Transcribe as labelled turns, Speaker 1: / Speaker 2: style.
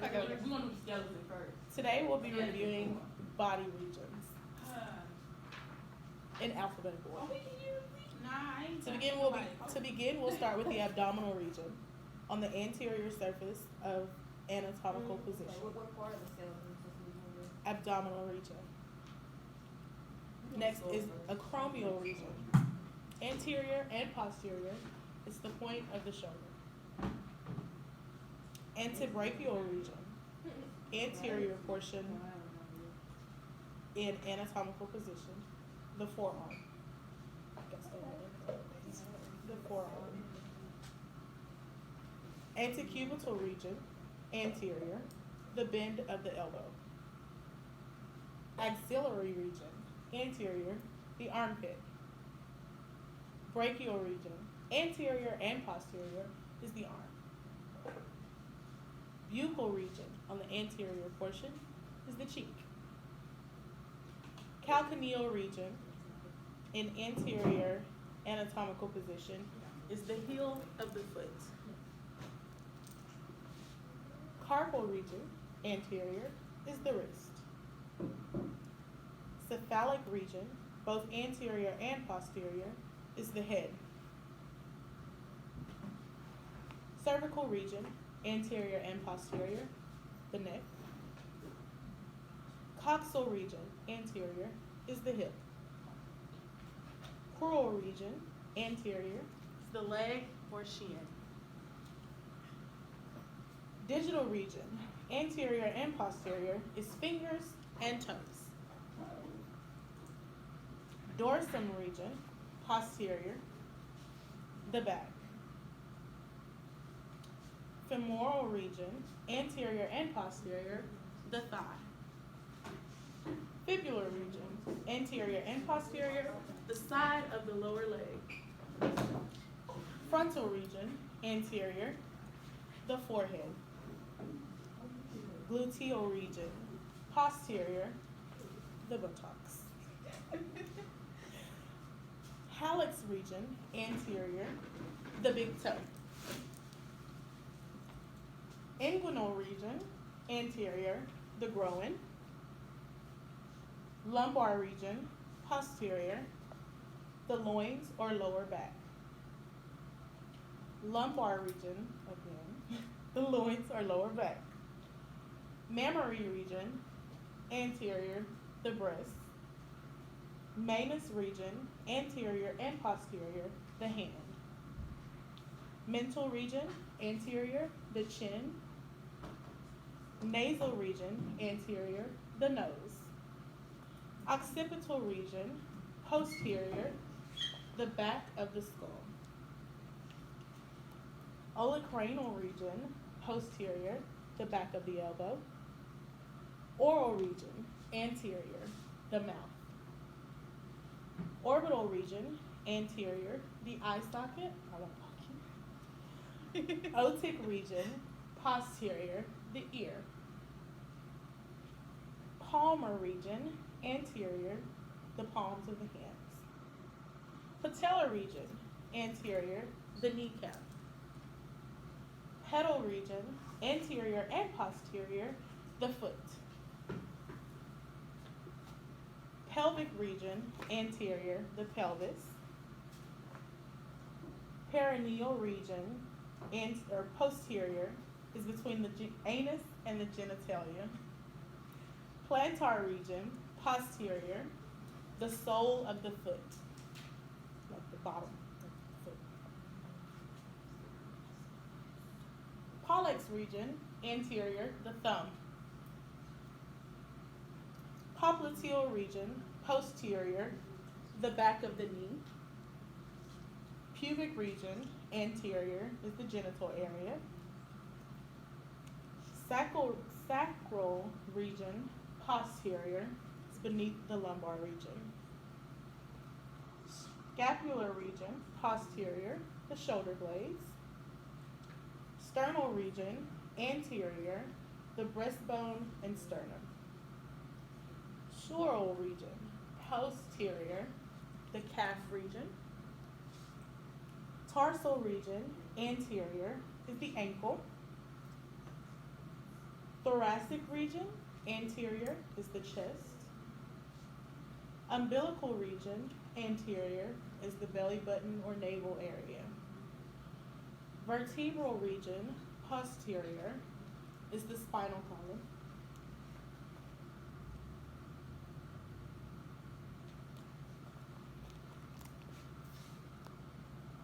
Speaker 1: We're gonna do skeleton first.
Speaker 2: Today we'll be reviewing body regions in alphabetical order. To begin, we'll start with the abdominal region on the anterior surface of anatomical position.
Speaker 3: What part of the skeleton system?
Speaker 2: Abdominal region. Next is acromial region. Anterior and posterior. It's the point of the shoulder. Antebrachial region. Anterior portion in anatomical position. The forearm. The forearm. Antecubital region. Anterior. The bend of the elbow. Axillary region. Anterior. The armpit. Brachial region. Anterior and posterior is the arm. Buccal region on the anterior portion is the cheek. Calcaneal region in anterior anatomical position is the heel of the foot. Carpal region, anterior, is the wrist. Cephalic region, both anterior and posterior, is the head. Cervical region, anterior and posterior, the neck. Coxal region, anterior, is the hip. Crural region, anterior, is the leg or shin. Digital region, anterior and posterior, is fingers and toes. Dorsum region, posterior, the back. Femoral region, anterior and posterior, the thigh. Fibular region, anterior and posterior, the side of the lower leg. Frontal region, anterior, the forehead. Gluteal region, posterior, the buttocks. Hallux region, anterior, the big toe. Inguinal region, anterior, the groin. Lumbar region, posterior, the loins or lower back. Lumbar region, again, the loins or lower back. Mammary region, anterior, the breast. Manus region, anterior and posterior, the hand. Mental region, anterior, the chin. Nasal region, anterior, the nose. Occipital region, posterior, the back of the skull. Olecranial region, posterior, the back of the elbow. Oral region, anterior, the mouth. Orbital region, anterior, the eye socket. Otic region, posterior, the ear. Palmar region, anterior, the palms of the hands. Patellar region, anterior, the kneecap. Pedal region, anterior and posterior, the foot. Pelvic region, anterior, the pelvis. Perineal region, posterior, is between the anus and the genitalia. Plantar region, posterior, the sole of the foot, like the bottom of the foot. Pollex region, anterior, the thumb. Popliteal region, posterior, the back of the knee. Pubic region, anterior, is the genital area. Sacral region, posterior, is beneath the lumbar region. Scapular region, posterior, the shoulder blades. Sternal region, anterior, the breastbone and sternum. Sural region, posterior, the calf region. Tarsal region, anterior, is the ankle. Thoracic region, anterior, is the chest. Umbilical region, anterior, is the belly button or navel area. Vertebral region, posterior, is the spinal column.